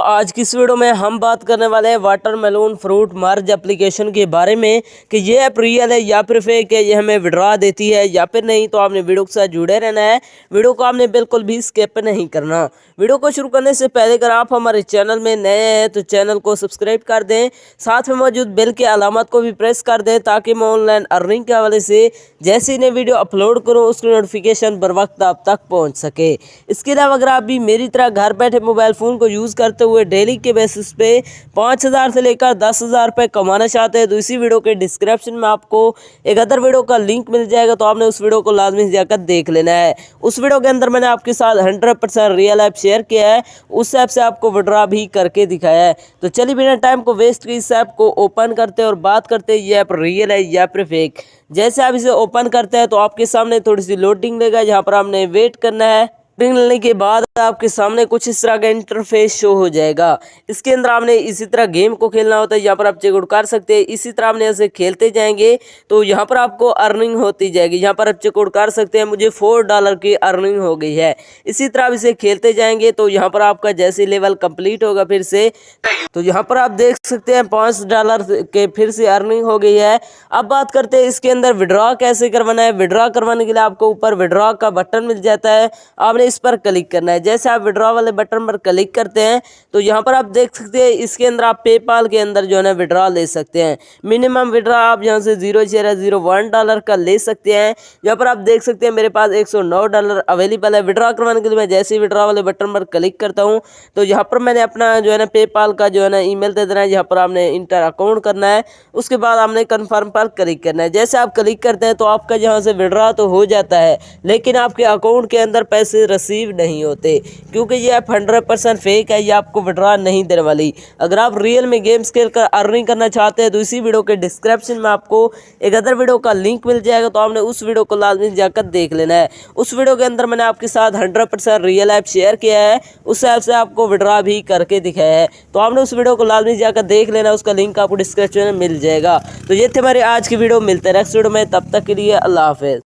आज की इस वीडियो में हम बात करने वाले हैं वाटरमेलन फ्रूट मर्ज एप्लीकेशन के बारे में कि ये ऐप रियल है या फिर फेक है, ये हमें विड्रॉ देती है या फिर नहीं। तो आपने वीडियो के साथ जुड़े रहना है, वीडियो को आपने बिल्कुल भी स्किप नहीं करना। वीडियो को शुरू करने से पहले अगर आप हमारे चैनल में नए हैं तो चैनल को सब्सक्राइब कर दें, साथ में मौजूद बेल की अलामत को भी प्रेस कर दें ताकि मैं ऑनलाइन अर्निंग के हवाले से जैसे ही नई वीडियो अपलोड करूँ उसकी नोटिफिकेशन बर वक्त आप तक पहुँच सके। इसके अलावा अगर आप भी मेरी तरह घर बैठे मोबाइल फ़ोन को यूज़ करते हुए डेली के बेसिस पे 5,000 से लेकर 10,000 रुपये कमाना चाहते हैं तो इसी वीडियो के डिस्क्रिप्शन में आपको एक अदर वीडियो का लिंक मिल जाएगा, तो आपने उस वीडियो को लाजमी जाकर देख लेना है। उस वीडियो के अंदर मैंने आपके साथ 100% रियल ऐप शेयर किया है, उस ऐप से आपको विड्रॉ भी करके दिखाया है। तो चलिए बिना टाइम को वेस्ट किए इस ऐप को ओपन करते हैं और बात करते हैं ये ऐप रियल है या फिर फेक। जैसे आप इसे ओपन करते हैं तो आपके सामने थोड़ी सी लोडिंग लेगा, जहाँ पर आपने वेट करना है। लोडिंग लेने के बाद आपके सामने कुछ इस तरह का इंटरफेस शो हो जाएगा। इसके अंदर आपने इसी तरह गेम को खेलना होता है, यहाँ पर आप चेकआउट कर सकते हैं। इसी तरह आपने ऐसे खेलते जाएंगे तो यहाँ पर आपको अर्निंग होती जाएगी। यहाँ पर आप चेकआउट कर सकते हैं, मुझे $4 की अर्निंग हो गई है। इसी तरह आप इसे खेलते जाएंगे तो यहाँ पर आपका जैसे लेवल कंप्लीट होगा फिर से, तो यहाँ पर आप देख सकते हैं $5 के फिर से अर्निंग हो गई है। अब बात करते हैं इसके अंदर विड्रॉ कैसे करवाना है। विड्रॉ करवाने के लिए आपको ऊपर विड्रॉ का बटन मिल जाता है, आपने इस पर क्लिक करना है। जैसे आप विड्रॉ वाले बटन पर क्लिक करते हैं तो यहाँ पर आप देख सकते हैं इसके अंदर आप पेपाल के अंदर जो है ना विड्रॉ ले सकते हैं। मिनिमम विड्रॉ आप यहाँ से $0.01 का ले सकते हैं। यहाँ पर आप देख सकते हैं मेरे पास $109 अवेलेबल है। विड्रॉ करवाने के लिए मैं जैसे ही विड्रॉ वाले बटन पर क्लिक करता हूँ तो यहाँ पर मैंने अपना जो है ना पेपाल का जो है ना ईमेल दे देना है, यहाँ पर आपने इंटर अकाउंट करना है। उसके बाद आपने कन्फर्म पर क्लिक करना है। जैसे आप क्लिक करते हैं तो आपका यहाँ से विड्रॉ तो हो जाता है, लेकिन आपके अकाउंट के अंदर पैसे रिसीव नहीं होते, क्योंकि ये ऐप 100% फेक है, ये आपको विड्रॉ नहीं देने वाली। अगर आप रियल में गेम्स खेल कर अर्निंग करना चाहते हैं तो इसी वीडियो के डिस्क्रिप्शन में आपको एक अदर वीडियो का लिंक मिल जाएगा, तो आपने उस वीडियो को लाजमी जाकर देख लेना है। उस वीडियो के अंदर मैंने आपके साथ 100% रियल ऐप शेयर किया है, उस ऐप से आपको विड्रॉ भी करके दिखाया है, तो आपने उस वीडियो को लाजमी जाकर देख लेना, उसका लिंक आपको डिस्क्रिप्शन में मिल जाएगा। तो ये थे हमारे आज की वीडियो, मिलते हैं नेक्स्ट वीडियो में, तब तक के लिए अल्लाह हाफिज़।